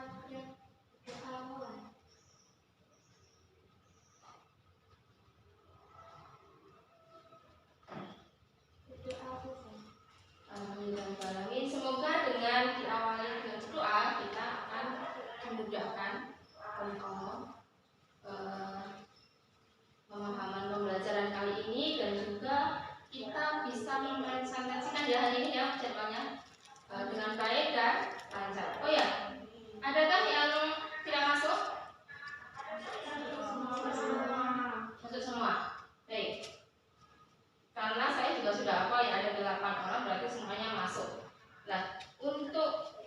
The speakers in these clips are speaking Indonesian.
Alhamdulillah. Semoga dengan diawali dengan doa kita akan memudahkan oleh Allah pemahaman pembelajaran kali ini, dan juga kita bisa mempresentasikan ya hari ini ya jadwalnya dengan baik dan lancar. Oh ya, adakah yang tidak masuk? Masuk semua. Baik. Karena saya juga sudah hafal ya, ada 8 orang, berarti semuanya masuk. Nah, untuk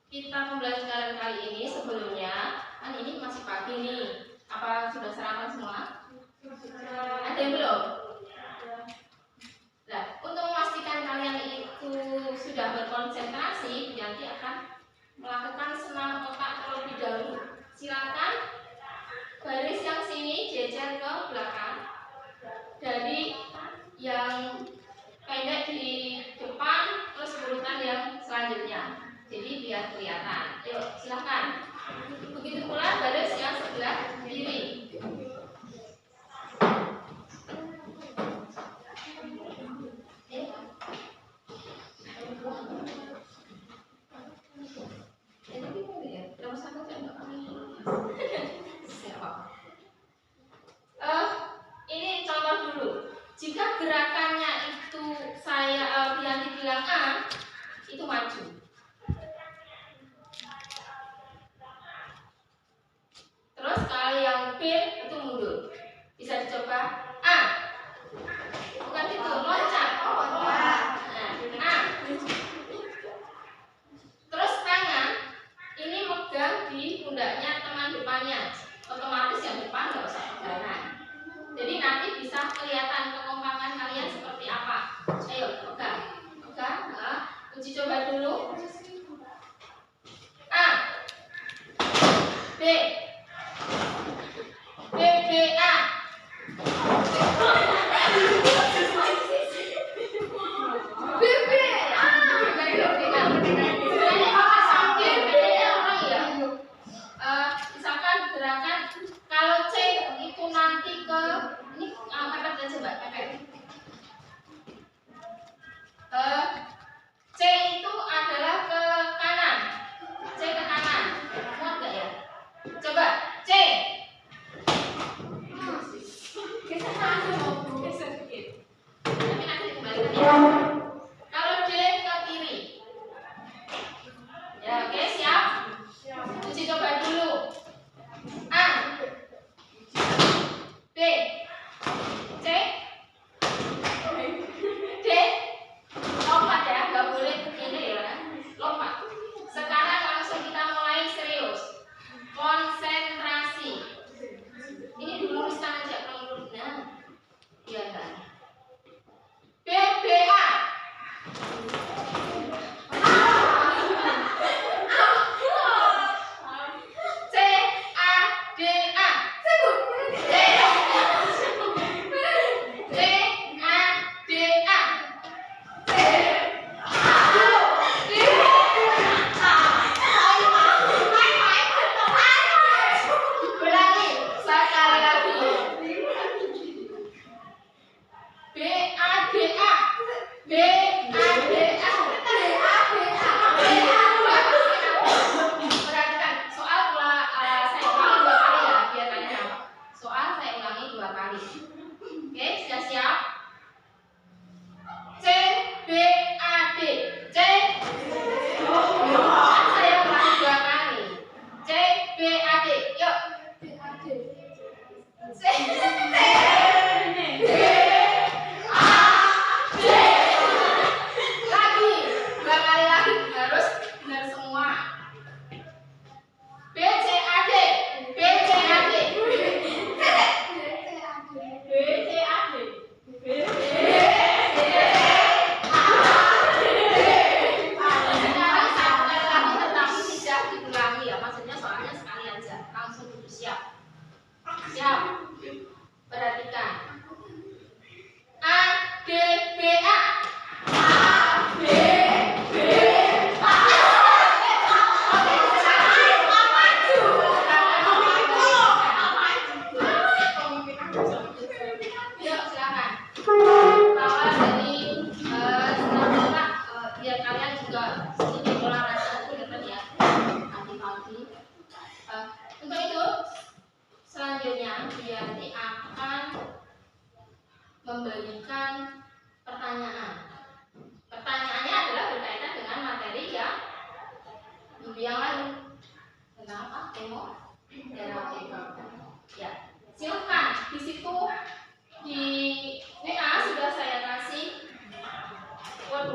kita pembelajaran kali ini sebelumnya, kan ini masih pagi nih. Apa sudah sarapan semua? Ada yang belum? Nah, untuk memastikan kalian itu sudah berkonsentrasi, nanti akan melakukan senam otak terlebih dahulu. Silakan baris yang sini jejer ke belakang. Dari yang pendek di depan, terus urutan yang selanjutnya. Jadi biar kelihatan. Yuk, silakan. Begitu pula baris yang sebelah kiri. Ini contoh dulu. Jika gerakannya itu saya Bianti bilang A, itu maju. Terus kalau yang B itu mundur. Bisa dicoba. A. Bukan itu, loncat. Nah, A. Terus tangan ini megang di pundaknya teman depannya. Otomatis yang depan nggak usah pegangan. Jadi nanti bisa kelihatan kekompakan kalian seperti apa. Ayo, pegang.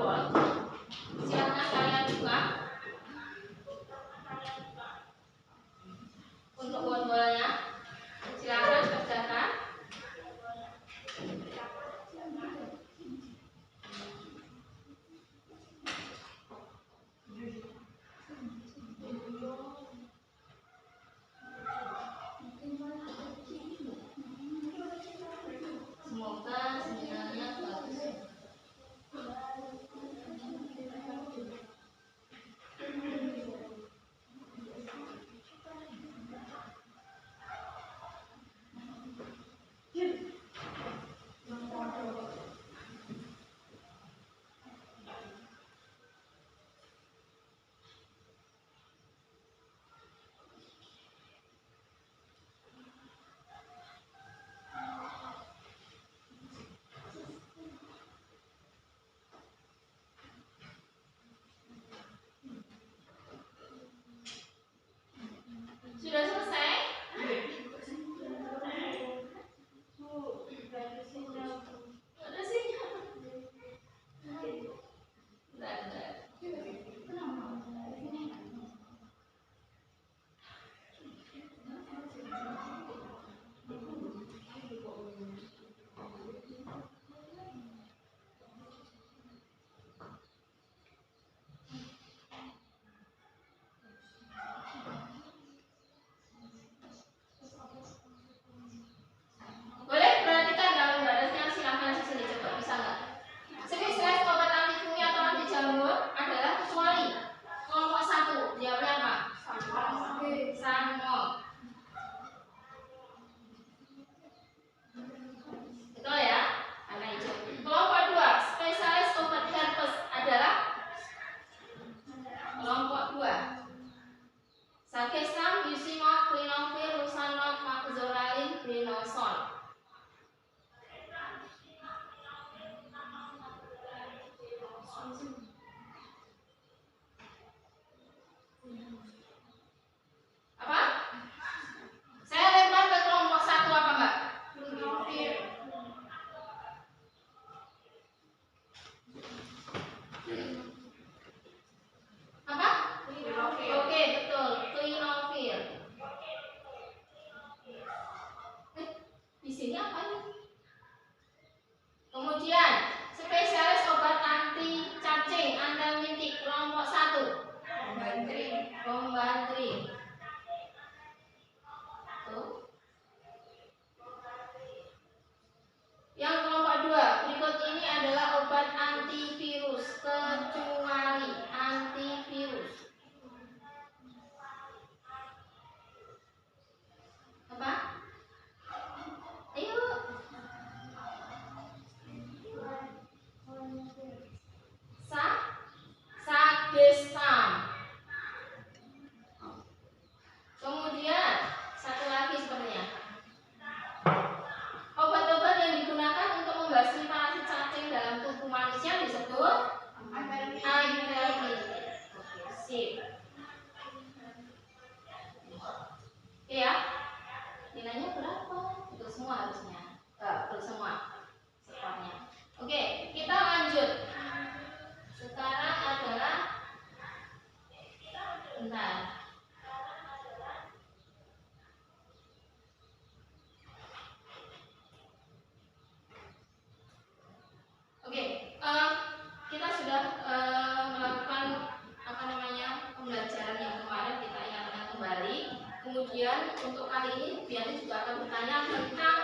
wall. Silakan kalian buka untuk wall-wallnya. Silakan kerjakan. Semoga seminarnya bagus. Sudah selesai? Ada sinyal. Bentar. Boleh perhatikan kalau nggak ada sinyal silahkan sini coba bisa nggak? Spesialis obat anti flu atau anti jamur adalah kecuali kelompok 1. Jawabnya apa? Sanmo. Betul ya? Warna hijau. Kelompok 2. Spesialis obat herpes adalah kelompok 2. Sagesam, Usimo, Clinovir, Rusanol, Maxzolalin, Brinosol. Apa? Saya lempar ke kelompok 1 apa Mbak? Apa? Oke, betul. Clinovir. Di sini apa ini? Kemudian spesialis obat anti cacing, antelmintik kelompok 1. Bombantrin. Tuh. Yang kelompok 2, berikut ini adalah obat antivirus kecuali antivirus. Apa? Ayo. Sagesam. Kemudian satu lagi sepertinya. Obat-obat yang digunakan untuk membasmi parasit cacing dalam tubuh manusia disebut antelmintik. Sip. Oke ya. Nilainya berapa? Betul semua harusnya. Betul semua. Skornya. Oke, kita lanjut. Sekarang adalah bentar. Oke, kita sudah melakukan pembelajaran yang kemarin, kita ingatkan kembali. Kemudian untuk kali ini Bianti juga akan bertanya tentang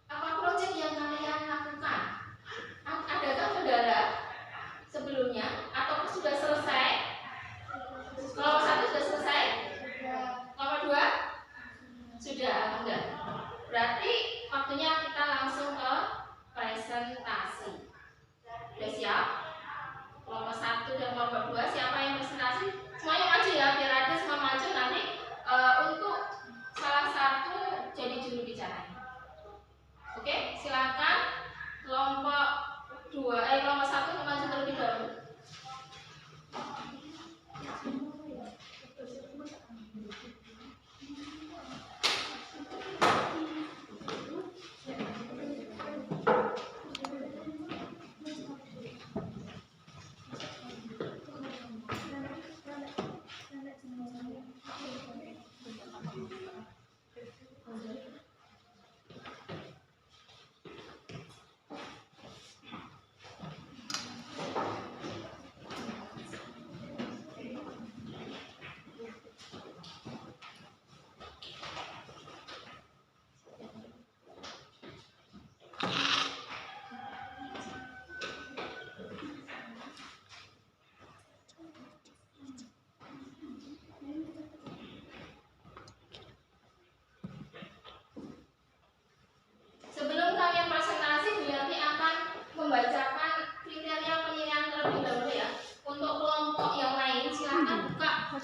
apa proyek yang kalian lakukan. Adakah saudara sebelumnya atau sudah selesai? Kelompok 1 sudah selesai? Kelompok 2 sudah, enggak? Berarti waktunya kita langsung ke presentasi. Sudah siap? Kelompok 1 dan kelompok 2 siapa yang presentasi? Semuanya maju ya, biar ada semua maju nanti untuk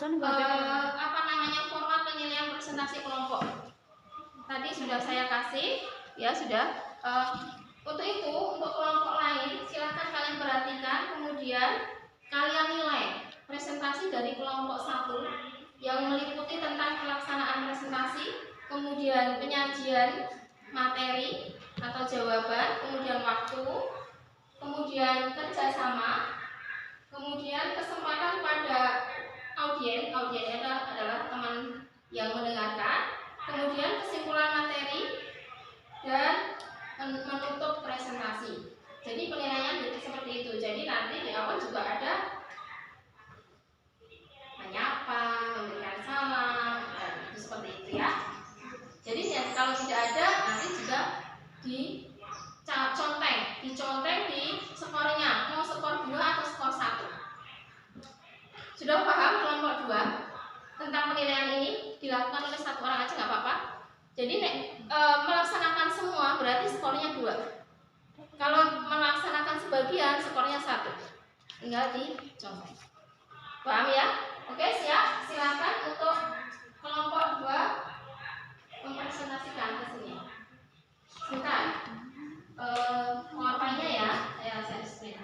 apa namanya format penilaian presentasi kelompok. Tadi sudah saya kasih, ya sudah. Untuk itu, untuk kelompok lain, silakan kalian perhatikan, kemudian kalian nilai presentasi dari kelompok 1 yang meliputi tentang pelaksanaan presentasi, kemudian penyajian materi atau jawaban, kemudian waktu, kemudian kerjasama, kemudian kesempatan pada audiennya adalah teman yang mendengarkan, kemudian kesimpulan materi, dan menutup presentasi. Jadi penilaian seperti itu. Jadi nanti di awal juga ada menyapa, memberikan salam, itu seperti itu ya. Jadi kalau tidak ada nanti juga diconteng di skornya, mau skor 2 atau skor 1. Sudah paham kelompok 2 tentang penilaian ini dilakukan oleh 1 orang aja nggak apa-apa. Jadi melaksanakan semua berarti skornya 2. Kalau melaksanakan sebagian skornya 1. Tinggal diconteng. Paham ya? Oke, siap. Silakan untuk kelompok 2 mempresentasikan ke sini. Sebentar. PowerPoint-nya ya, saya screen.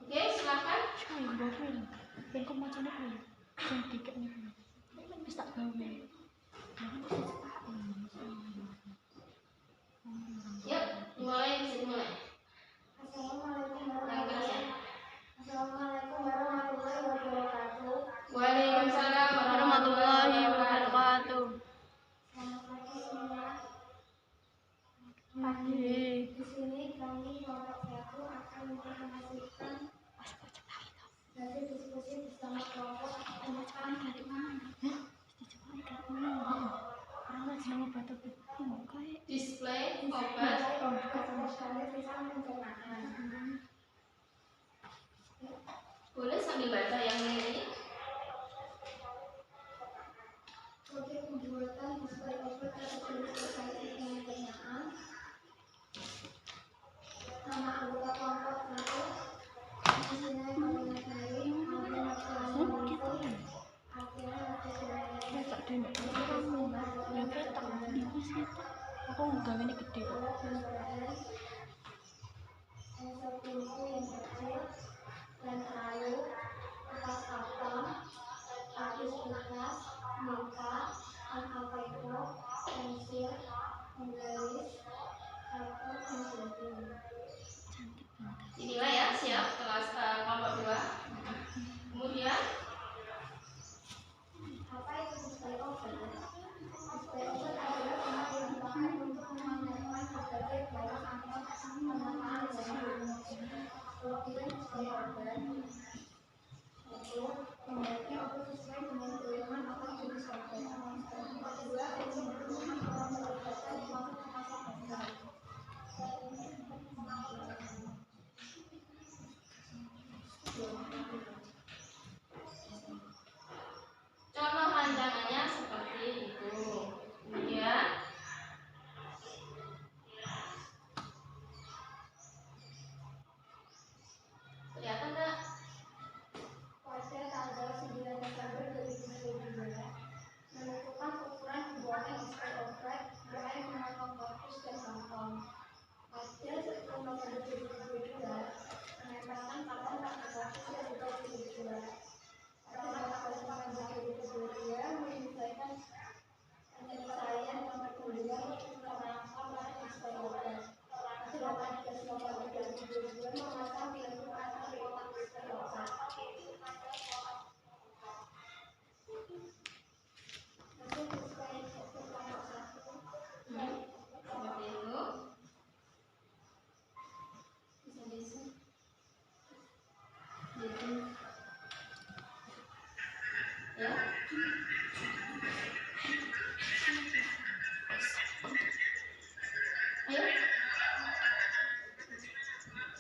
Oke, silakan. Yuk, dimulai. Assalamualaikum warahmatullahi wabarakatuh. Waalaikumsalam warahmatullahi wabarakatuh. Selamat pagi semua. Pagi. Di sini kami kelompok 1 akan mempresentasikan hasil diskusi bersama kelompok display obat boleh sambil baca yang ini. Untuk pembuatan display obat atau terkait dengan penyertaan nama anggota kelompok 1 dinilai oleh baik maupun aku enggak ini gede dan kayu, kertas karton, lapis kertas, marka, alfabet, pensil, penggaris, karton, dan sebagainya. Inilah ya, siap kelas kelompok 2. Kemudian apa itu display obat? Display obat adalah tempat yang dipakai untuk memamerkan berbagai barang atau penamaan dari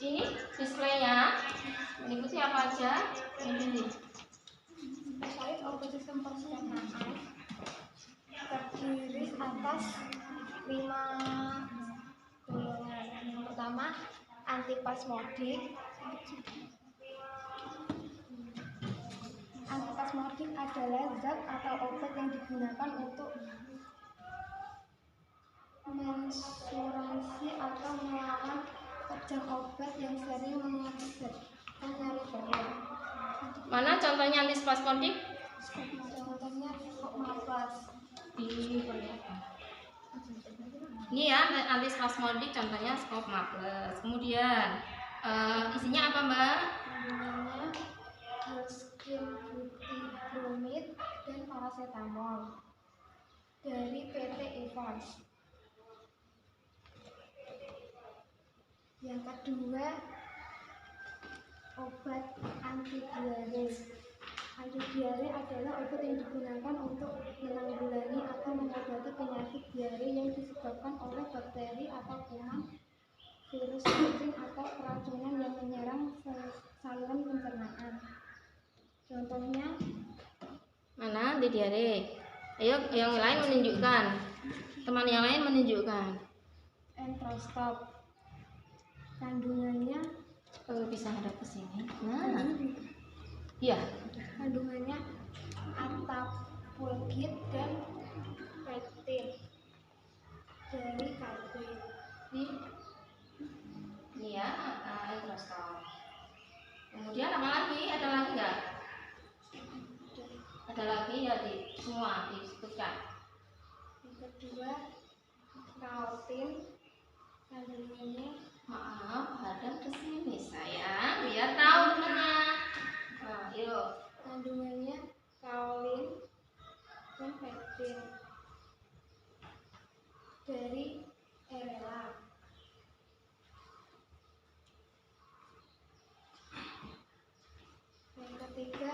Ini displaynya meliputi apa aja? Ini. Terkait obat sistem persenjataan terdiri atas 5 golongan. Yang pertama, antipasmodik. Antipasmodik adalah zat atau obat yang digunakan untuk mensuransi atau melawan kejang obat yang sering mengakibatkan nyeri perut. Mana contohnya antipasmodik? Contohnya Skopmaples. Ini ya antipasmodik contohnya Skopmaples. Kemudian isinya apa Mbak? Namanya Herskin Butyrolmid dan paracetamol dari PT Evans. Yang kedua, obat anti diare. Anti diare adalah obat yang digunakan untuk menanggulangi atau mengobati penyakit diare yang disebabkan oleh bakteri atau kuman, virus kucing atau keracunan yang menyerang saluran pencernaan. Contohnya, Mana anti diare? Ayo yang lain menunjukkan. Teman yang lain menunjukkan. Entrostop. Kandungannya Bisa hadap ke sini. Nah. Iya. kandungannya atapulgit dan pektin dari karbit. Ini ya, Entrostop. Kemudian apa lagi? Ada lagi nggak? Ada lagi ya di semua disebutkan. Yang kedua, kaotin. Kandungannya Maaf, hadap ke sini sayang, biar tahu temannya. Nah, yuk. kandungannya kaolin dan pektin dari erela. Yang ketiga,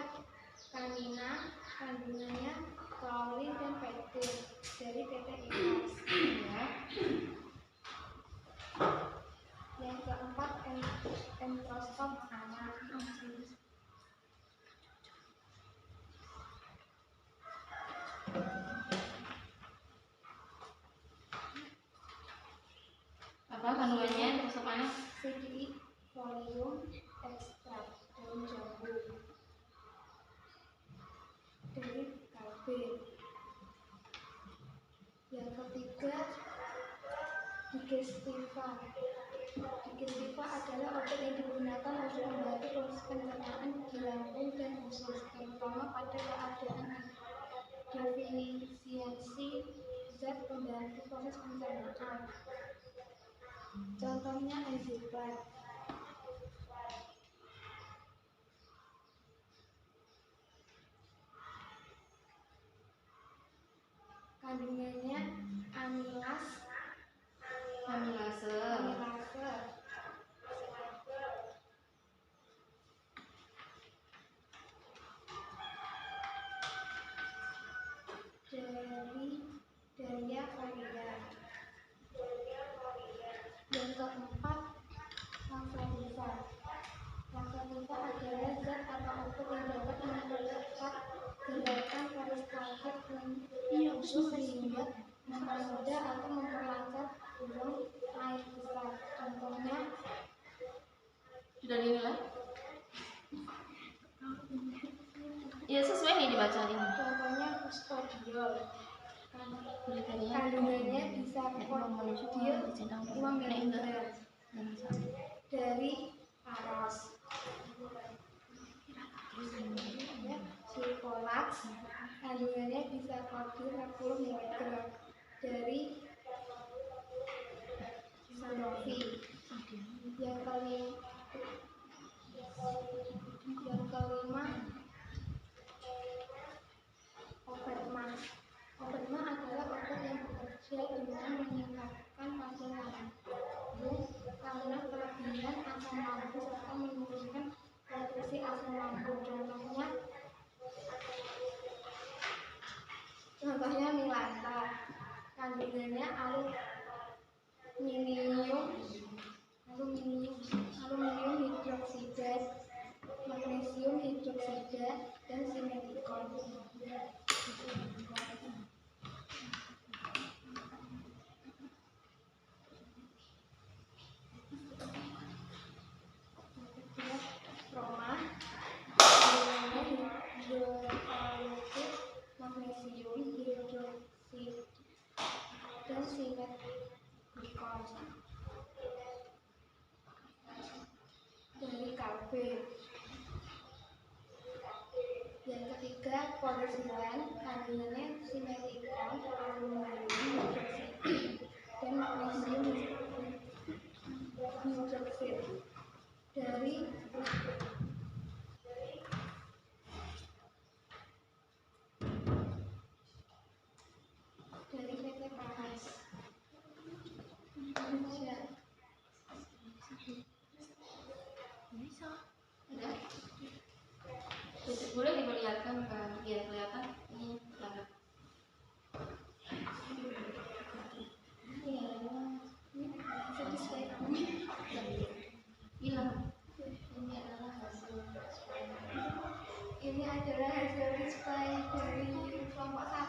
kanina. Kandungannya kaolin dan pektin dari PT Evans. Ya. Yang keempat, entrostop anak. Apa kandungannya? Masuk mana? CDI folium ekstrak daun jambu dari karbit. Yang ketiga, digestiva. Digestiva adalah obat yang digunakan untuk membantu proses pencernaan di lambung dan usus, terutama pada keadaan defisiensi zat pembantu proses pencernaan. Contohnya Enzyplex. Kandungannya amilase Amilase. dari Daria Varia. Yang keempat, Lactobacillus. Lactobacillus adalah zat atau obat yang dapat mempercepat gerakan peristaltik usus sehingga mempermudah atau memperlancar buang air besar. Contohnya, Sudah dinilai? Ya sesuai nih dibaca ini. contohnya fosfodiol. Kandungannya bisa fosfodiol 5 mg dari paros. Silkolax. Kandungannya bisa fosfodiol 40 mg dari Sanofi. Yang kelima, obat mah. Obat mah adalah obat yang bekerja dengan meningkatkan asam lambung karena kelebihan asam lambung serta menurunkan produksi asam lambung. Contohnya Milanta. Kandungannya B. Yang ketiga, polisilan kandungannya sinetikon, aluminium hidroksida, dan magnesium hidroksida dari PT Panas. Udah? Boleh diperlihatkan biar kelihatan ini banget. Bilang Ini adalah hasil display dari kelompok 1.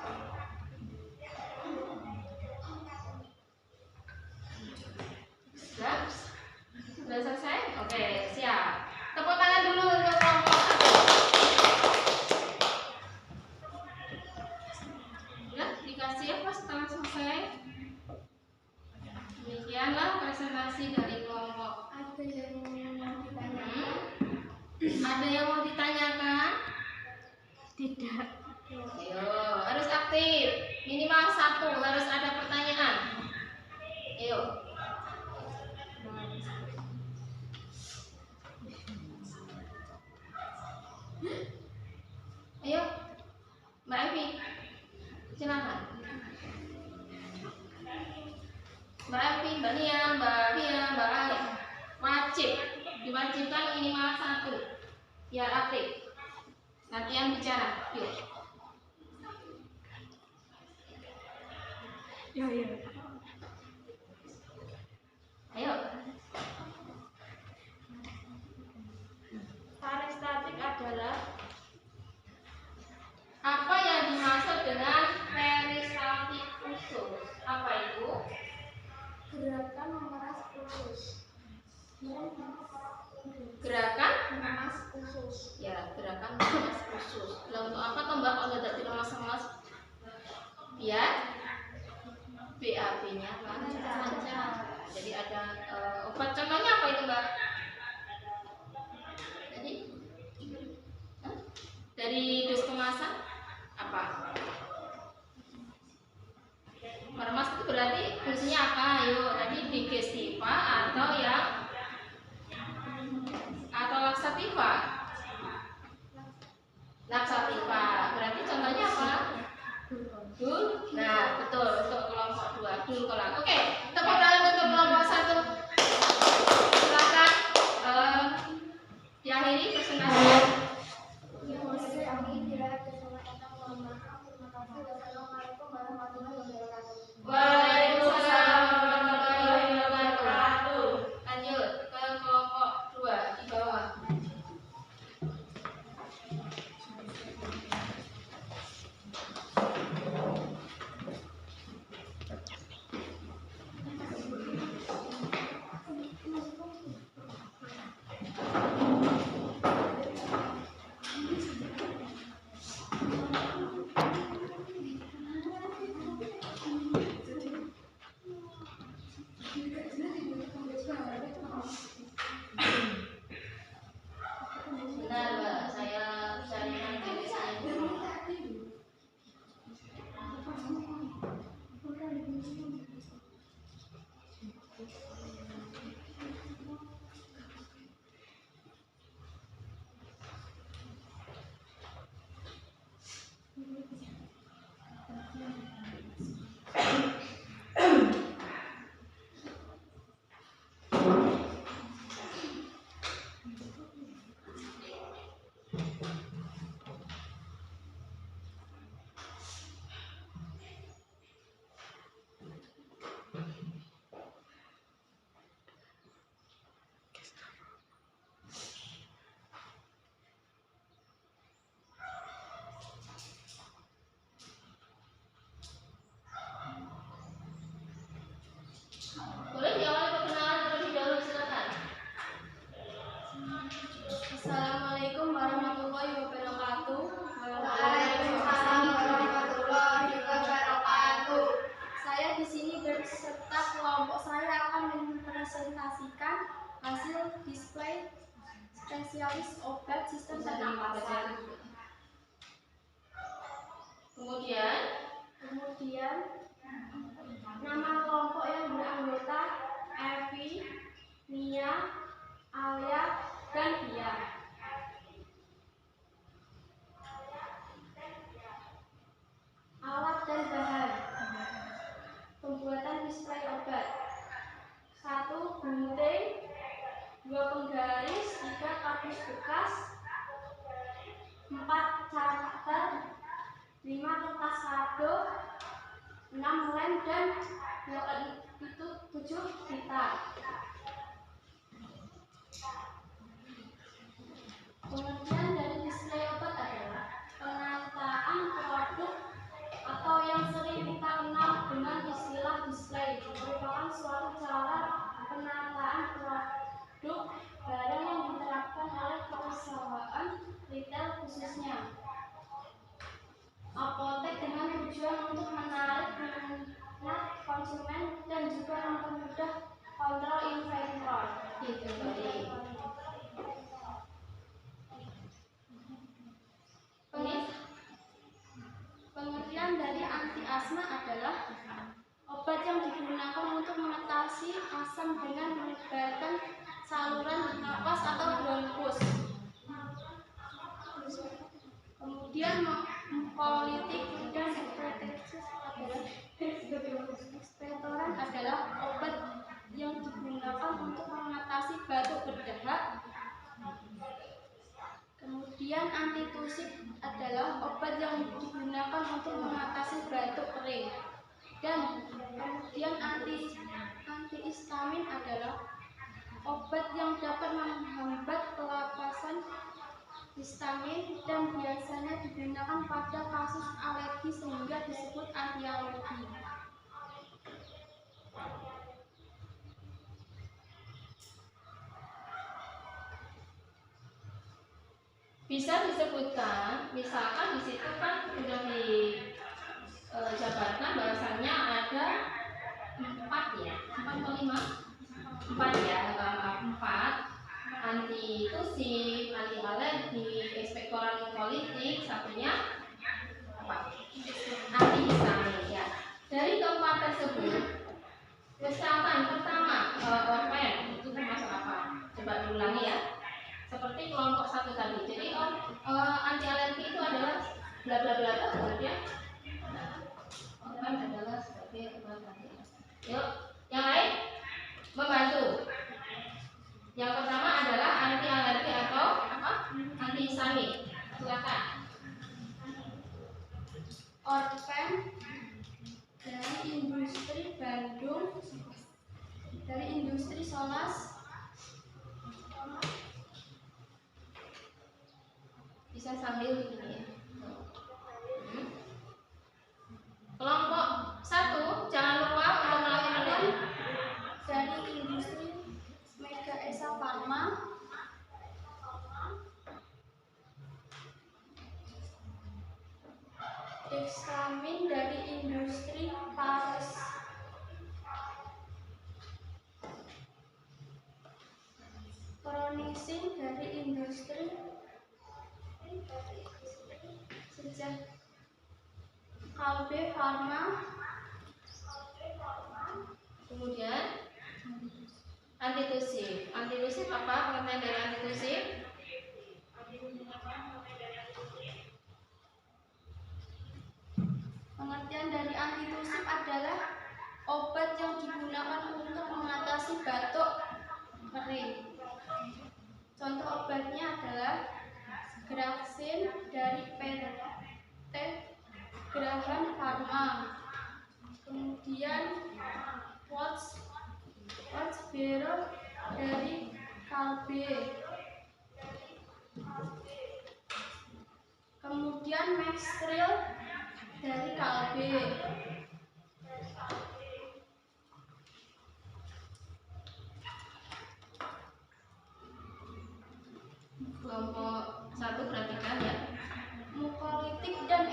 Sudah selesai? Oke, siap. Tepuk tangan dulu untuk kelompok 1. Ya, dikasih apa setelah selesai? Demikianlah presentasi dari kelompok. Ada yang mau ditanyakan? Ada yang mau ditanyakan? Tidak. Ayo, harus aktif. Minimal 1 harus ada pertanyaan. Ayo. Ayo, Mbak Evi, silakan. Mbak Evi, Mbak Nia, Mbak Fia, Mbak Ali, wajib diwajibkan minimal 1 biar aktif. Latihan bicara, yuk. Ya. Ayo. Parestatik adalah Apa yang dimaksud dengan peristaltik khusus? Apa itu? Gerakan memeras khusus. Gerakan? Memeras khusus. Ya, gerakan memeras khusus. Lah untuk apa toh Mbak kalau tidak dilemas-lemas? Biar BAB-nya lancar. Jadi ada obat contohnya apa itu Mbak? Jadi dari dus kemasan apa? Meremas itu berarti fungsinya apa? Ayo, tadi digestiva atau laksativa? Laksativa. Berarti contohnya apa? Dul. Nah, betul untuk kelompok 2 dul kolak. Oke, tepuk tangan untuk kelompok 1. Silakan diakhiri presentasinya. Waalaikumsalam warahmatullahi wabarakatuh. Lanjut ke kelompok 2 di bawah. Benar Mbak, saya carikan tulisannya dulu. Boleh diawali perkenalan terlebih dahulu, silakan. Assalamualaikum warahmatullahi wabarakatuh. Waalaikumsalam warahmatullahi wabarakatuh. Saya di sini berserta kelompok saya akan mempresentasikan hasil display spesialis obat sistem pernapasan. Kemudian Nama kelompok yang beranggota Evi, Nia, Alia, dan Bia. Alat dan bahan pembuatan display obat: 1 gunting, 2 penggaris, 3 kardus bekas, 4 charter, 5 kertas kado, 6 lem, dan 7 pita. Pengertian dari display obat adalah penataan produk atau yang sering kita kenal dengan istilah display, merupakan suatu cara penataan produk barang yang diterapkan oleh perusahaan retail khususnya apotek dengan tujuan untuk menarik minat konsumen dan juga mempermudah kontrol inventor. itu baik. Pengertian dari anti asma adalah obat yang digunakan untuk mengatasi asam dengan melebarkan saluran napas atau bronkus. Kemudian mukolytik dan ekspektoran adalah obat yang digunakan untuk mengatasi batuk berdahak. Kemudian antitusik adalah obat yang digunakan untuk mengatasi batuk kering. Dan kemudian antihistamin adalah obat yang dapat menghambat pelepasan histamin dan biasanya digunakan pada kasus alergi sehingga disebut antialergi. Bisa disebutkan, misalkan di situ kan sudah dijabarkan bahwasannya ada 4 ya, 4 atau 5? 4 ya, 4 antitusik, anti alergi, ekspektoran mukolytik, satunya apa? Antihistamin ya. Dari keempat tersebut, misalkan pertama orpen itu termasuk apa? Coba diulangi ya. Seperti kelompok 1 tadi. Jadi anti alergi itu adalah bla bla bla kemudian orpen adalah sebagai obat anti asma. Yuk, yang lain membantu. Yang pertama adalah anti alergi atau apa? Antihistamin. Silakan. Orpen dari industri Bandung, dari industri Solas. Bisa sambil begini ya. Kelompok 1 jangan lupa untuk melakukan ini. Dari industri Mega Esa Pharma. Dexamin dari industri Pares. Kronisin dari industri Kalbe Pharma. Kemudian antitusik. Antitusik apa? Pengertian dari antitusik? Pengertian dari antitusik adalah obat yang digunakan untuk mengatasi batuk kering. Contoh obatnya adalah Graxin dari PT Grahan Pharma. Kemudian Watchbero dari Kalbe. Kemudian Maxtril dari Kalbe. Kelompok 1 perhatikan ya. Mukolytik dan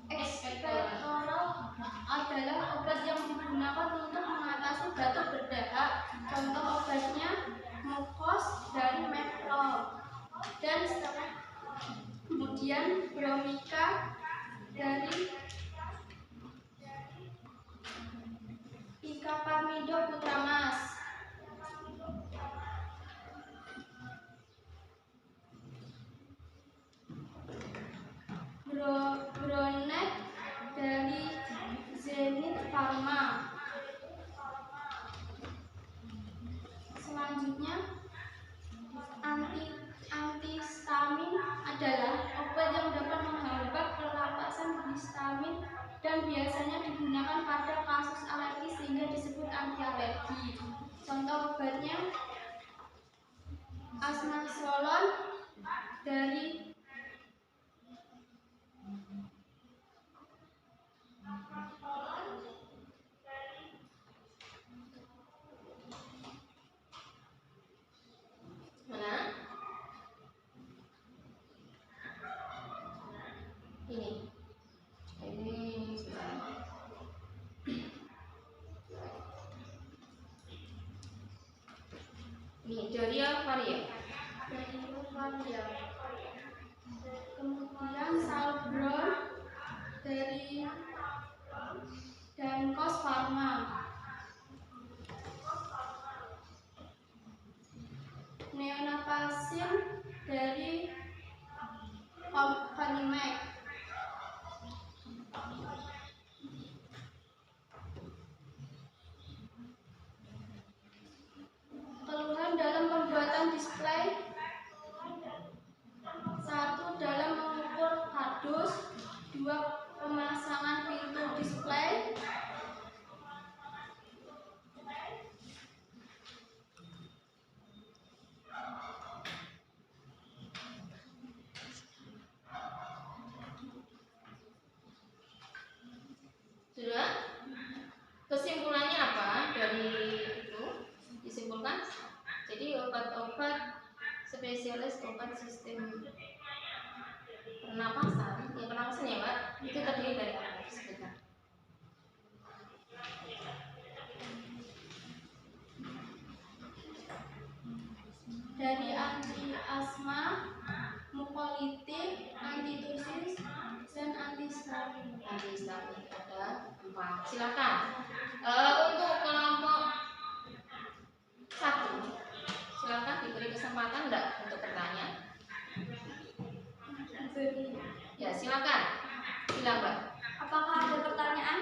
ekspektoral adalah obat yang digunakan untuk mengatasi batuk berdahak. Contoh obatnya Mukos dari Merck. Asma Solon dari mana? Ini sebentar. Ini dari Varia. dari Varia. Kemudian Salbron dari Dankos Pharma. Neonapasin dari Companimac. Keluhan dalam pembuatan display: 1. Dalam mengukur kardus. 2. Pemasangan pintu display. 'Sudah? Kesimpulannya apa dari itu? Disimpulkan. Jadi obat-obat spesialis obat sistem pernapasan, ya pernapasan ya Mbak, itu terdiri dari apa? Sebentar. Dari anti asma, mukolitik, antitusis, dan antihistamin. Antihistamin ada 4. Silakan. Untuk kelompok 1, silakan diberi kesempatan enggak untuk bertanya? Ya, silakan. Bilang Mbak. Apakah ada pertanyaan?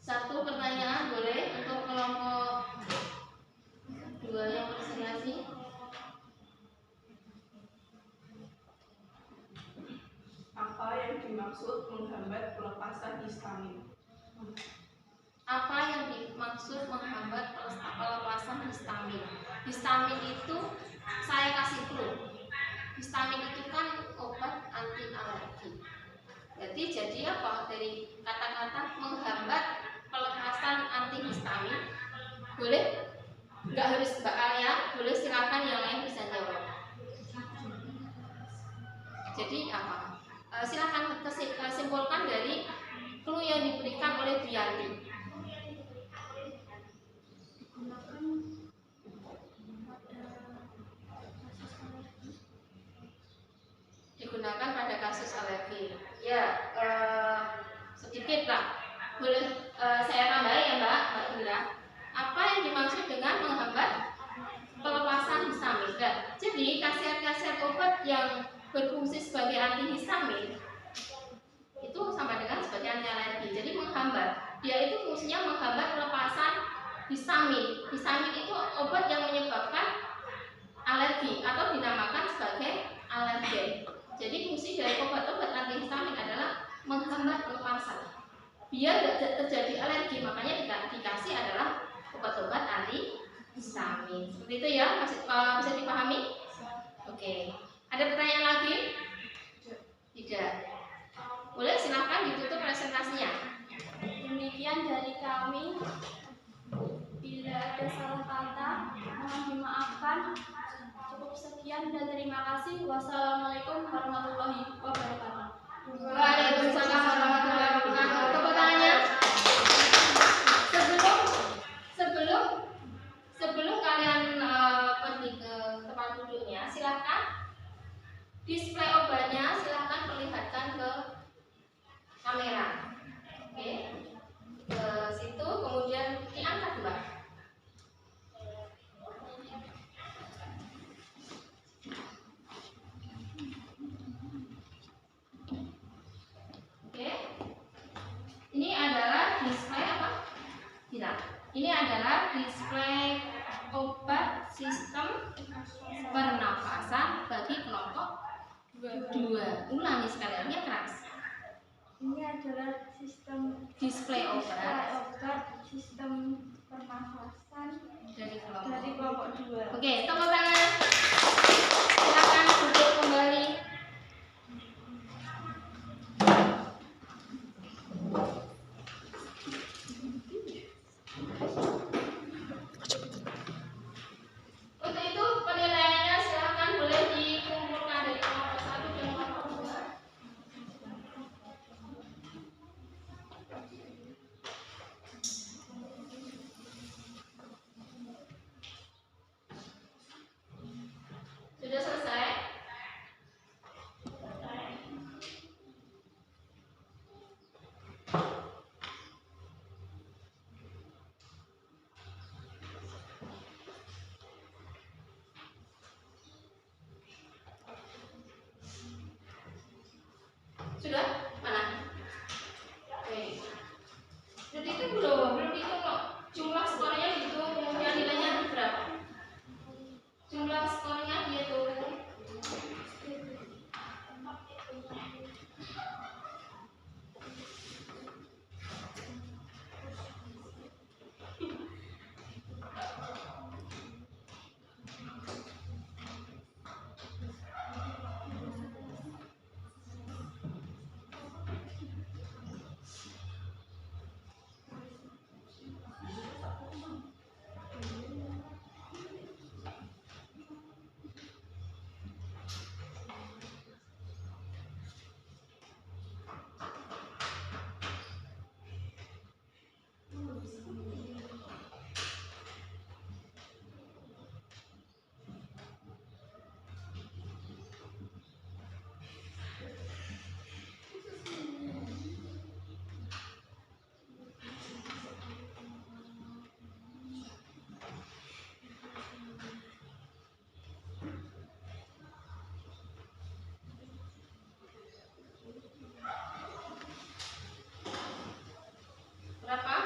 Satu pertanyaan boleh untuk kelompok 2 yang presentasi. Apa yang dimaksud menghambat pelepasan histamin? Apa yang dimaksud menghambat pelepasan histamin? Histamin itu saya kasih clue. Histamin itu kan obat anti alergi. Jadi apa dari kata-kata menghambat pelepasan antihistamin? Boleh? Nggak harus Mbak Alia, boleh silakan yang lain bisa jawab. Jadi apa? Silakan simpulkan dari clue yang diberikan oleh Bianti. Digunakan pada kasus alergi. Ya, sedikit lah. Boleh saya tambahin ya Mbak Ira. Apa yang dimaksud dengan menghambat pelepasan histamin? Jadi khasiat-khasiat obat yang berfungsi sebagai antihistamin itu sama dengan sebagai anti alergi. Jadi menghambat. Dia itu fungsinya menghambat pelepasan histamin. Histamin itu obat yang menyebabkan alergi atau dinamakan sebagai alergen. Jadi fungsi dari obat-obat antihistamin adalah menghambat pelepasan. Biar tidak terjadi alergi, makanya dikasih adalah obat-obat antihistamin. Seperti itu ya, bisa dipahami? Oke. Ada pertanyaan lagi? Tidak. Boleh silahkan ditutup presentasinya. Demikian dari kami. Bila ada salah kata, mohon dimaafkan. Cukup sekian dan terima kasih. Wassalamualaikum warahmatullahi wabarakatuh. Waalaikumsalam warahmatullahi wabarakatuh. Tepuk tangannya. Sebelum kalian pergi ke tempat duduknya, silahkan display obatnya, silahkan perlihatkan ke kamera. Oke, ke situ, kemudian diangkat Mbak. Oke, ini adalah display apa? Tidak. Ini adalah display obat sistem kekerasan bagi kelompok 2. Ulangi sekali lagi keras. Ini adalah sistem Display obat sistem pernafasan dari dari kelompok. kelompok 2. Oke, tepuk tangan. Silakan duduk kembali. Untuk itu penilaiannya silakan boleh dikumpulkan dari kelompok 1 dan kelompok 2. Sudah selesai? Sudah? Mana? Oke. Belum dihitung belum dihitung kok. Jumlah skornya dihitung, kemudian nilainya berapa? Jumlah skornya dihitung. Berapa?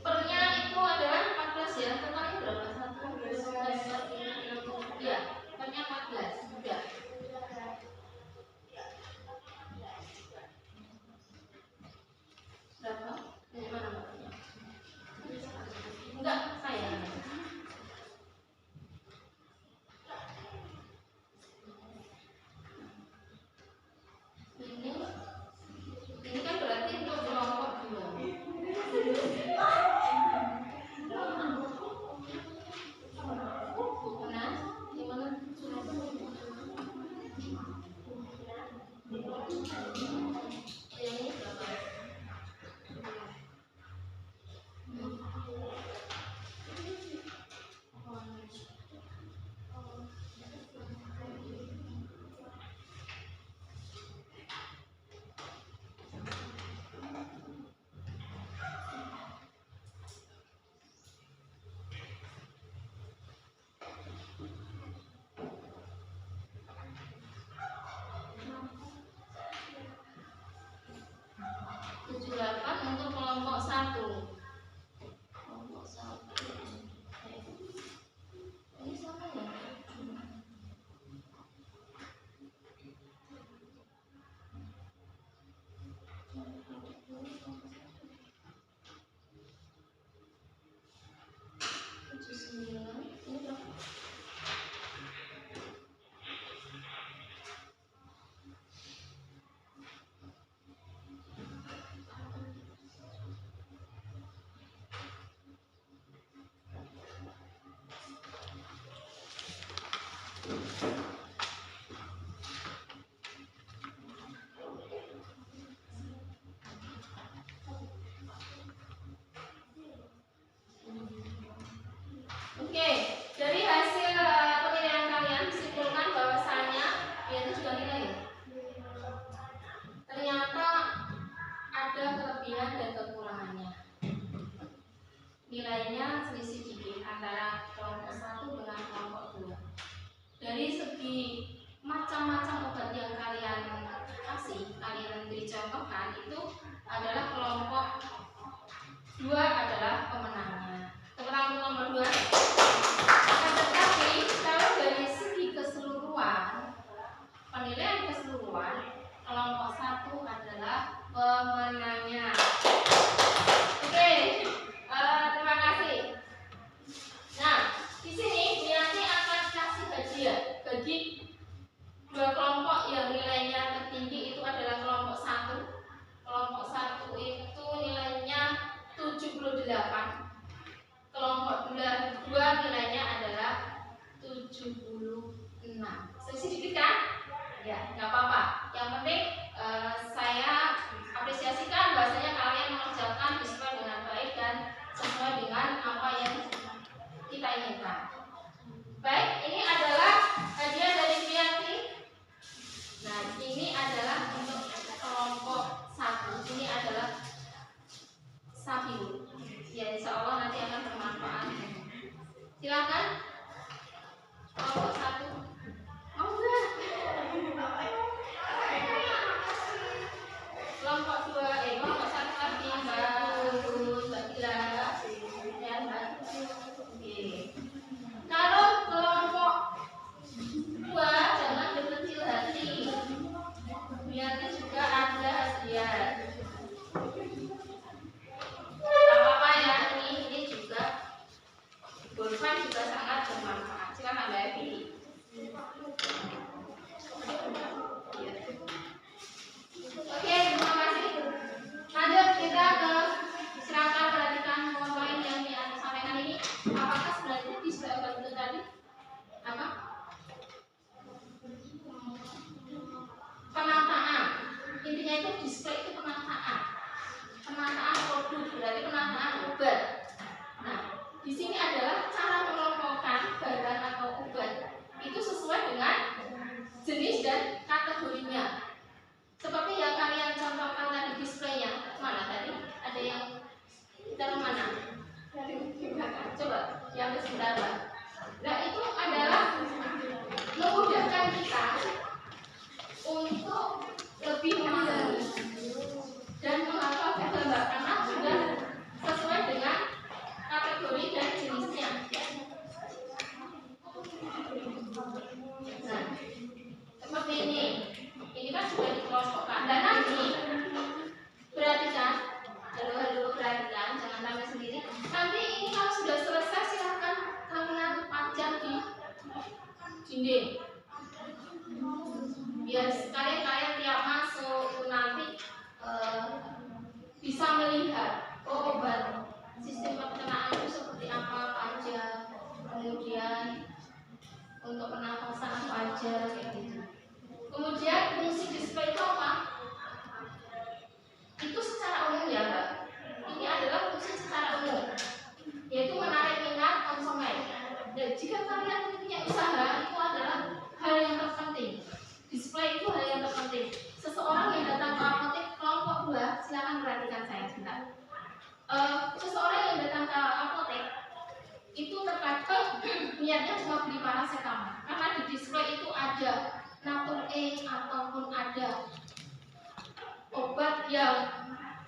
Pernya itu adalah 14 ya. Totalnya berapa? 1, 2, 3, 4, 5, 6. Ya, pernya 14. Sudah. Berapa? Dari mana Mbaknya? Enggak, saya. Ini kan berarti untuk kelompok 2. Mana? Di mana? Yang ini berapa? Untuk kelompok 1. Kelompok 1. Ini sama ya? Ini berapa? Oke, dari hasil penilaian kalian disimpulkan bahwasanya ya itu juga nilai ya. Ternyata ada kelebihan dan kekurangannya. Nilainya selisih dikit antara kelompok 1 dengan kelompok 2. Dari segi macam-macam obat yang kalian kasih, kalian dicontohkan itu adalah kelompok dinding. Biar kalian tiap masuk nanti bisa melihat obat sistem pencernaan itu seperti apa aja, kemudian untuk pernapasan apa aja kayak gitu. Kemudian fungsi display itu apa? Itu secara umum ya Mbak. Ini adalah fungsi secara umum, yaitu menarik minat konsumen. Dan jika kalian punya usaha, itu adalah hal yang terpenting. Display itu hal yang terpenting. Seseorang yang datang ke apotek kelompok 2, silakan perhatikan saya sebentar. Seseorang yang datang ke apotek itu terkadang niatnya cuma beli paracetamol, karena di display itu ada Natur E ataupun ada obat yang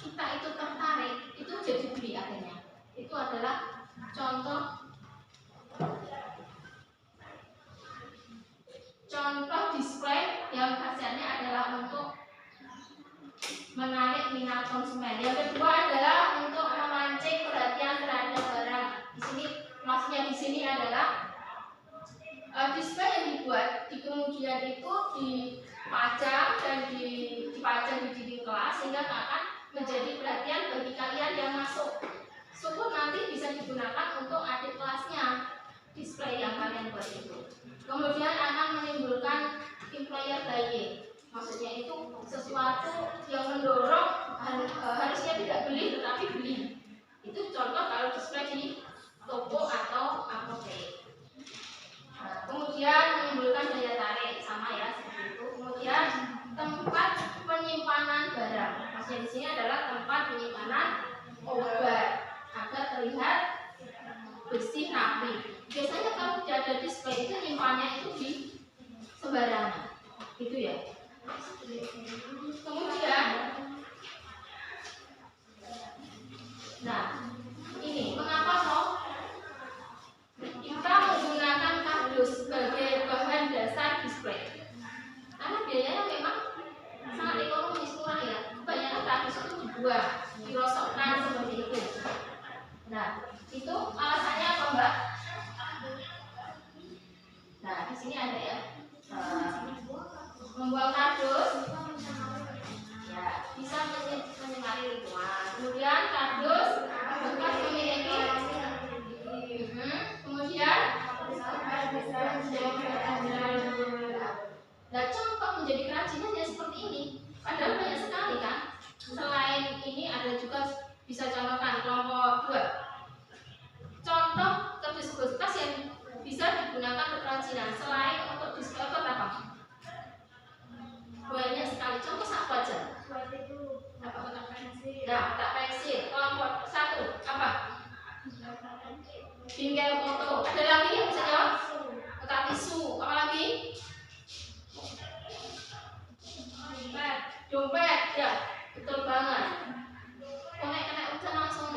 kita itu tertarik, itu jadi beli akhirnya. Itu adalah contoh display yang khasiatnya adalah untuk menarik minat konsumen. Yang kedua adalah untuk memancing perhatian terhadap barang. Maksudnya di sini adalah display yang dibuat di kemudian itu dipajang dan dipajang di dinding kelas sehingga akan menjadi perhatian bagi kalian yang masuk. Syukur nanti bisa digunakan untuk adik kelasnya display yang kalian buat itu. Kemudian akan menimbulkan employer buying. Maksudnya itu sesuatu yang mendorong harusnya tidak beli tetapi beli. Itu contoh kalau display di toko atau apotek. Nah, kemudian menimbulkan daya tarik, sama ya seperti itu. Kemudian tempat penyimpanan barang. Maksudnya di sini adalah tempat penyimpanan obat agar terlihat bersih rapi. Biasanya kalau tidak ada display itu nyimpannya itu di sembarangan, gitu ya. Kemudian, nah ini mengapa kok kita menggunakan kardus sebagai bahan dasar display? Karena biayanya memang sangat ekonomis, murah ya. Kebanyakan kardus itu dibuang, dirosokkan seperti itu. Nah, itu alasannya apa Mbak? Nah, di sini ada ya. Membuang kardus ya bisa menyemari lingkungan. Kemudian kardus bekas memiliki kemudian nah contoh menjadi kerajinan ya seperti ini. Padahal banyak sekali kan. Selain ini ada juga bisa contohkan kelompok 2. Contoh kardus bekas yang bisa digunakan untuk kerajinan selain untuk display apa? Banyak sekali. Contoh apa aja? Nah, kotak pensil. Kelompok 1 apa? Bingkai foto. Ada lagi yang bisa jawab? Kotak tisu. Apa lagi? Dompet. Ya, betul banget. Kena hujan langsung.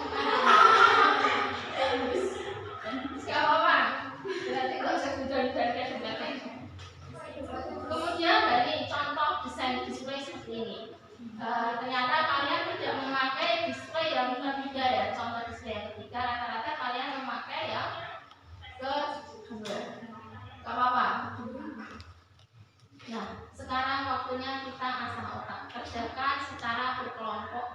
Gak apa-apa. Berarti kalau saya hujan-hujan kayak dompetnya. Kemudian dari contoh desain display seperti ini, ternyata kalian tidak memakai display yang ketiga ya. Contoh display yang ketiga rata-rata kalian memakai yang kedua. Gak apa-apa. Nah, sekarang waktunya kita asah otak. Kerjakan secara berkelompok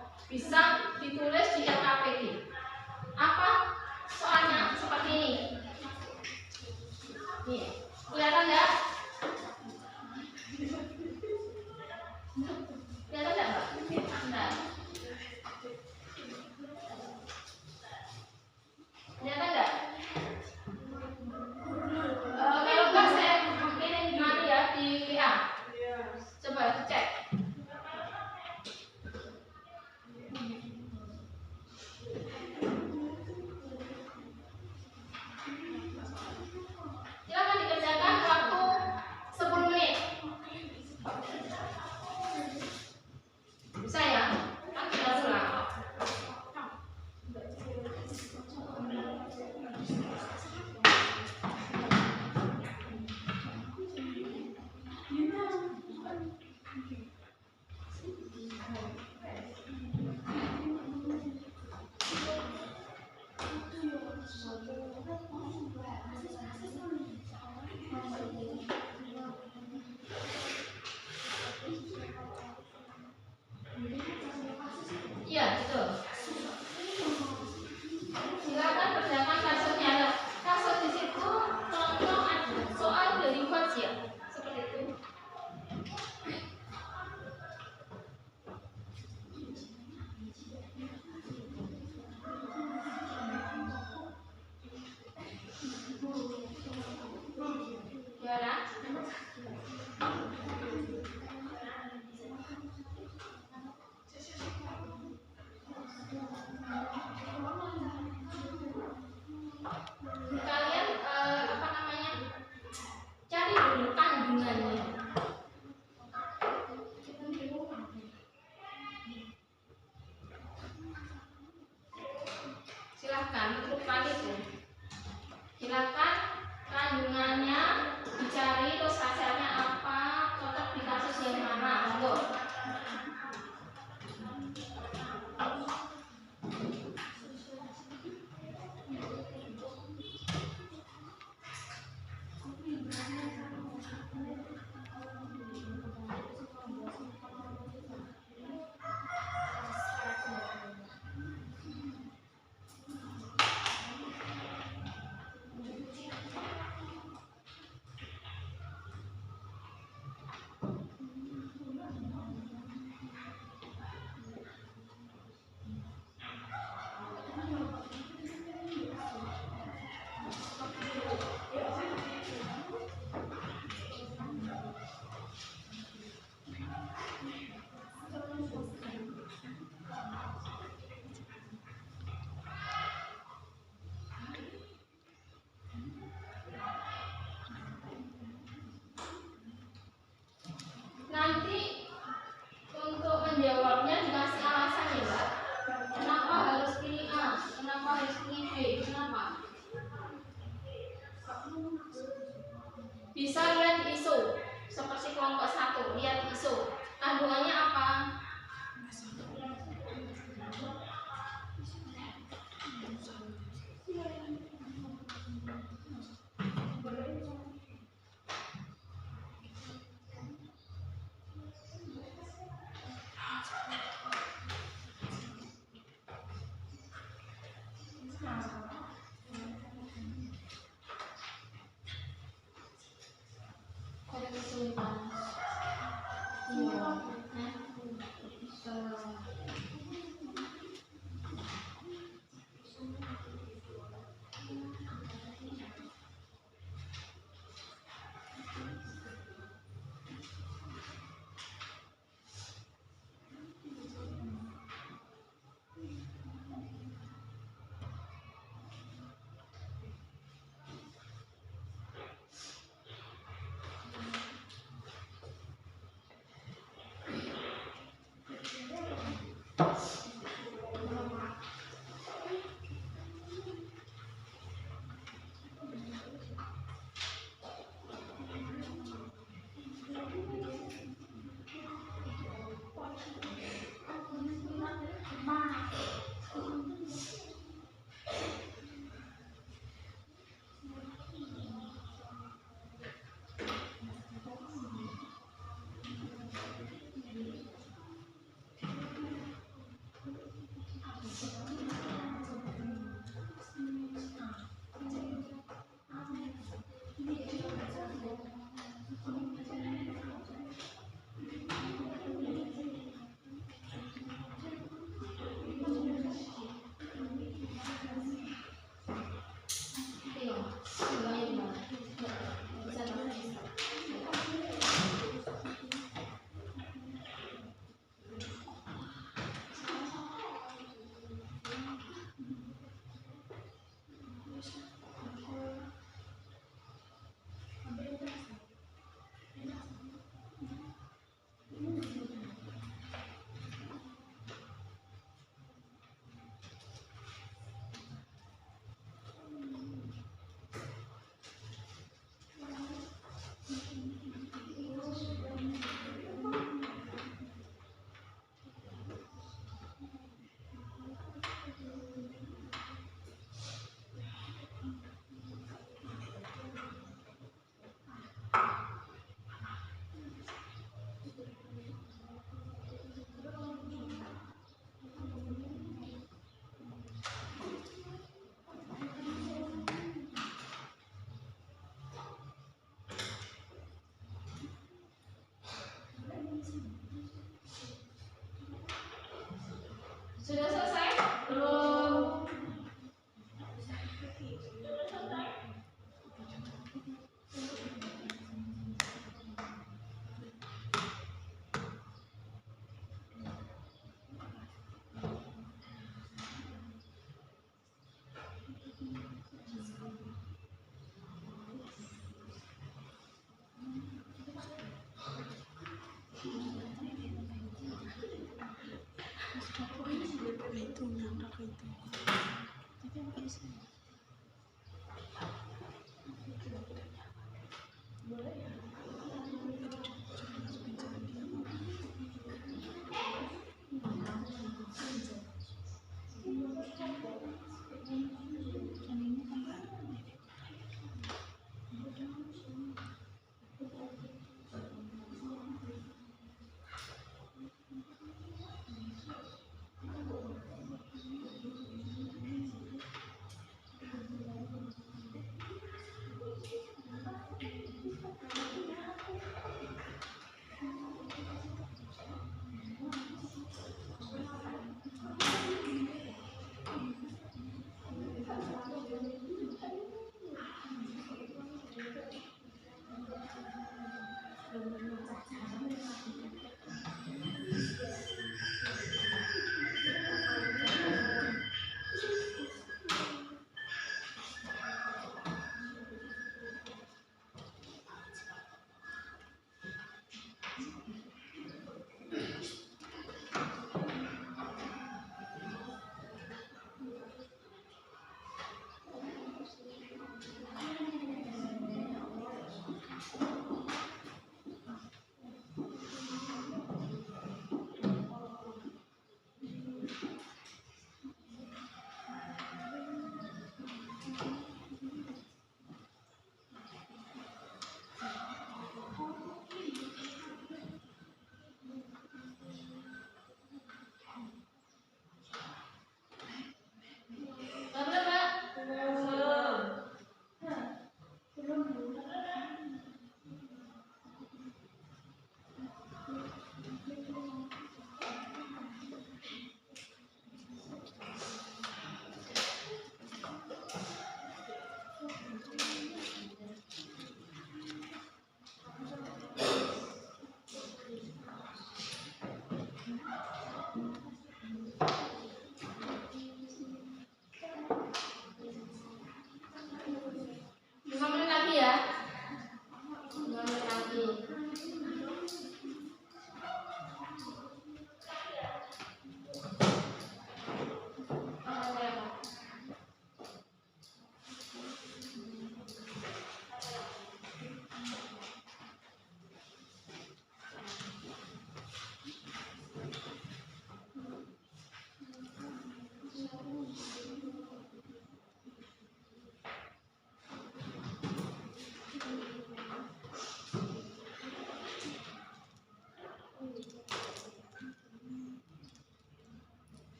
betul. Silakan kerjakan kasusnya. Nah, kasus di situ contoh ada soal dari ya, seperti itu. Gimana? Kalian apa namanya? Cari dulu kandungannya. Silahkan untuk itu. Silahkan kandungannya dicari, terus hasilnya apa, cocok di kasus yang mana, monggo.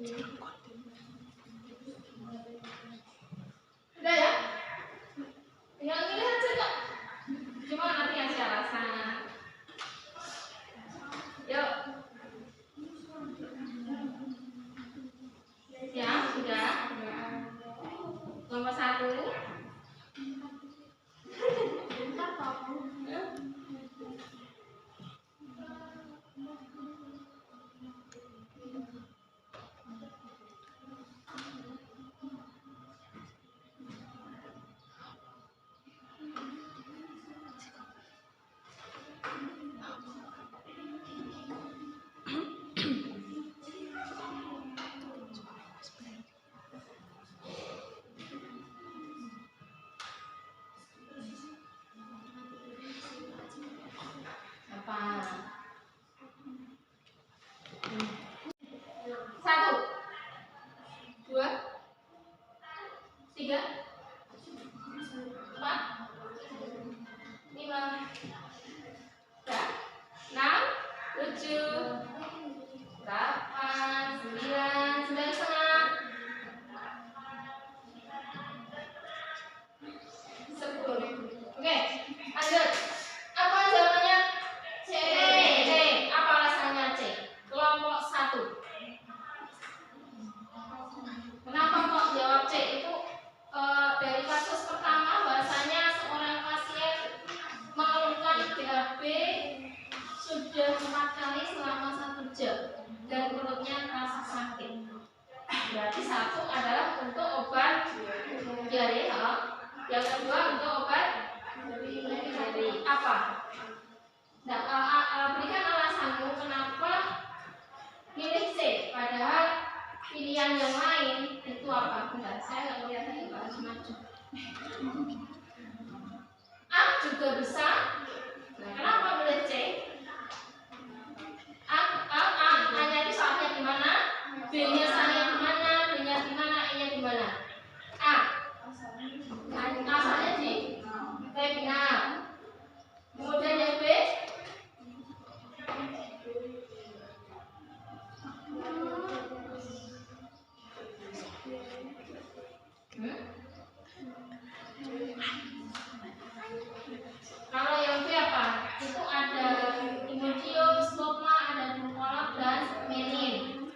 Udah ya? Tinggal milih aja kok. Cuma nanti yang saya rasa. Yuk. Ya, sudah. Nomor 1. Apa? 1, 2, 3, 4, 5, 6, 7, 8, 9, 9,5, 10. Oke, lanjut. Apa jawabannya? C. C. Apa alasannya C? Kelompok 1. Kenapa kok jawab C? Itu dari kasus pertama bahasanya seorang pasien mengeluhkan BAB sudah 4 kali selama 1 jam dan perutnya terasa sakit. Berarti 1 adalah untuk obat diare, yang kedua untuk obat diare. Apa? Nah, berikan alasanmu kenapa milih C, padahal pilihan yang lain itu apa? Bentar, saya nggak melihat lagi, Pak, harus maju. A juga bisa. Nah, kenapa milih C? A-nya itu salahnya di mana? B-nya salahnya di mana? D-nya di mana? E-nya di mana? A. Asalnya di final. Kemudian yang B. Kalau yang B apa? Itu ada Imodium, Stopma, ada Dukolog dan Menin.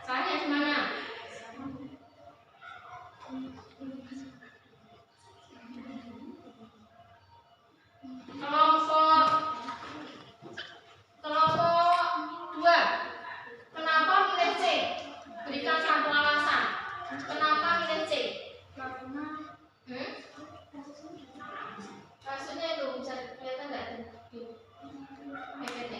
Salahnya di mana? Kelompok 2. Kenapa milih C? Berikan 1 alasan. Kenapa milih C? Maksudnya itu bisa kelihatan nggak di PPT?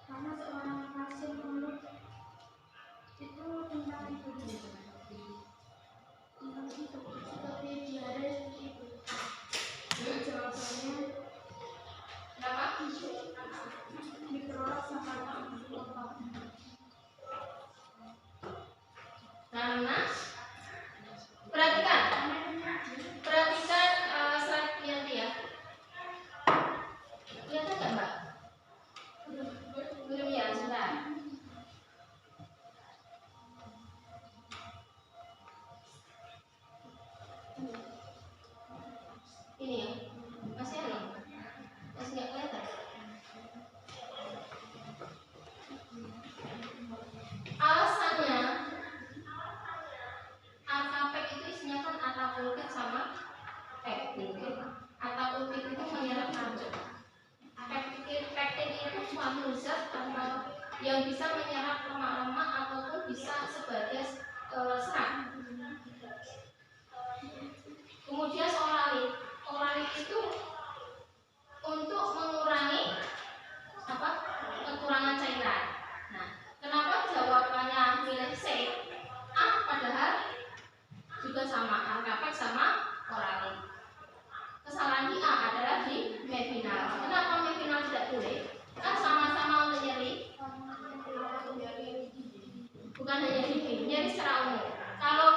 Karena seorang pasien mengeluh itu tentang seperti diare itu. Jawabannya Kenapa? diperoleh sama Karena perhatikan slide nanti ya. Kelihatan nggak, Mbak? Belum ya, sebentar. Ini ya, masih ada? Masih nggak kelihatan? Alasannya Atapek itu isinya kan atapulkit sama pektin. Atapulkit itu menyerap racun. Pektin itu suatu zat atau yang bisa menyerap lemak-lemak ataupun bisa sebagai serat. Kemudian oralit itu untuk mengurangi kekurangan cairan. Nah, kenapa jawabannya milih C? A padahal juga sama, Atapek sama oralit. Kesalahan di A adalah di Mevinal. Kenapa Mevinal tidak boleh? Kan sama-sama untuk nyeri. Bukan hanya di B, nyeri secara umum. Kalau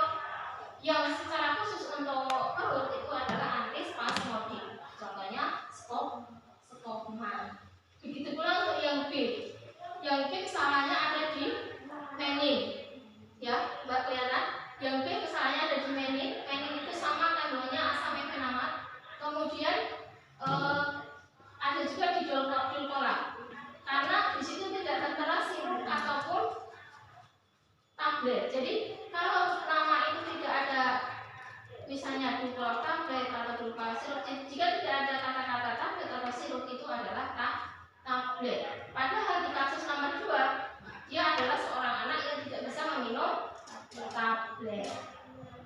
Jika tidak ada kata-kata tablet atau sirup, itu adalah tablet. Padahal di kasus nomor 2, dia adalah seorang anak yang tidak bisa meminum tablet.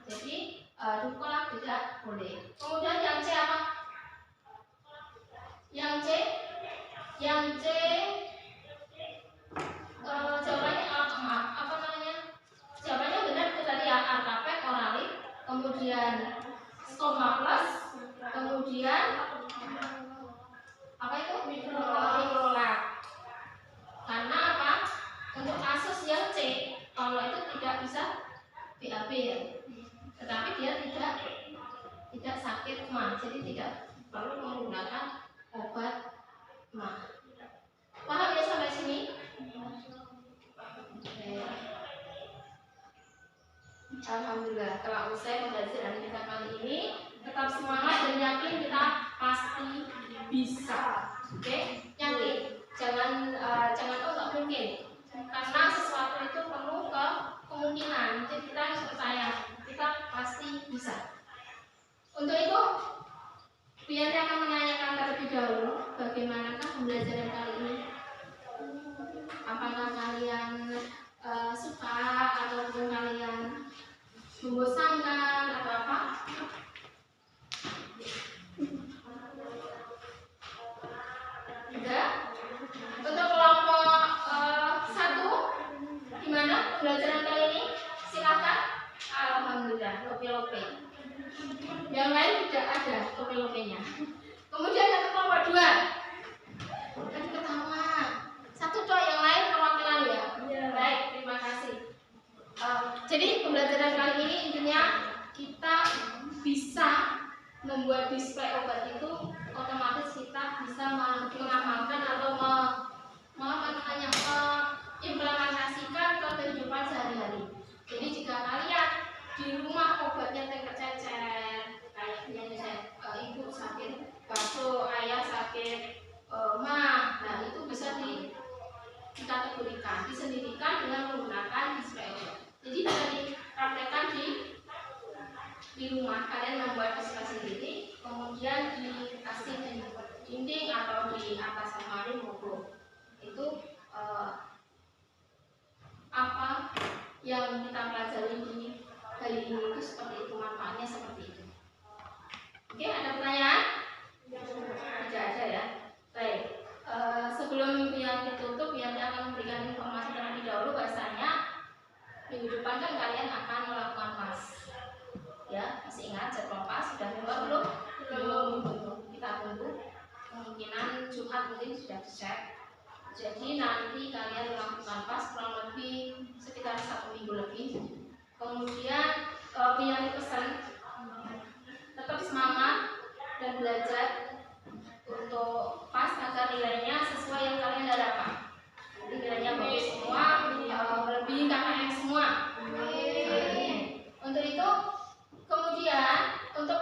Jadi ditolak, tidak boleh. Kemudian yang C apa? Yang C jawabannya apa namanya? Jawabannya benar itu tadi ya, artapek, oralit, kemudian stoma plus, kemudian apa itu? Mikrolak. Karena apa? Untuk kasus yang C, kalau itu tidak bisa BAB ya, tetapi dia tidak sakit mah, jadi tidak perlu menggunakan obat mah. Paham ya sampai sini? Oke. Alhamdulillah, telah usai pembelajaran kita kali ini. Tetap semangat dan yakin kita pasti bisa. Oke, yakin. Jangan oh nggak mungkin. Karena sesuatu itu perlu kemungkinan. Jadi kita harus percaya kita pasti bisa. Untuk itu, Bianti akan menanyakan terlebih dahulu bagaimanakah pembelajaran kali ini. Apakah kalian suka ataupun kalian membosankan atau apa? Enggak? Untuk kelompok 1, gimana pembelajaran kali ini? Silakan. Alhamdulillah, lope-lope. Yang lain tidak ada lope-lopenya. Kemudian yang kelompok 2, tadi ketawa. 1 doang, yang lain perwakilan ya? Baik, terima kasih. Jadi pembelajaran kali ini intinya kita bisa membuat display obat itu, otomatis kita bisa mengamalkan atau mengimplementasikan ke kehidupan sehari-hari. Jadi jika kalian di rumah obatnya tercecer, kayak ibu sakit bakso, ayah sakit mah, nah itu bisa dikategorikan, disendirikan dengan menggunakan display obat. Jadi bisa dipraktekkan di rumah, kalian membuat display sendiri, kemudian dikasih di dinding atau di atas lemari maupun itu apa yang kita pelajari di hari ini itu seperti itu, manfaatnya seperti itu. Oke, ada pertanyaan? Tidak ada ya. Baik. Sebelum yang ditutup, yang akan memberikan informasi terlebih dahulu bahasanya minggu depan kan kalian akan melakukan PAS. Ya, masih ingat jadwal PAS sudah keluar belum? Belum. Kita tunggu. Kemungkinan Jumat mungkin sudah dicek. Jadi nanti kalian melakukan PAS kurang lebih sekitar 1 minggu lebih. Kemudian yang dipesan tetap semangat dan belajar untuk PAS agar nilainya sesuai yang kalian harapkan. Jadi nilainya bagus semua, melebihi KKM semua. Untuk itu, kemudian untuk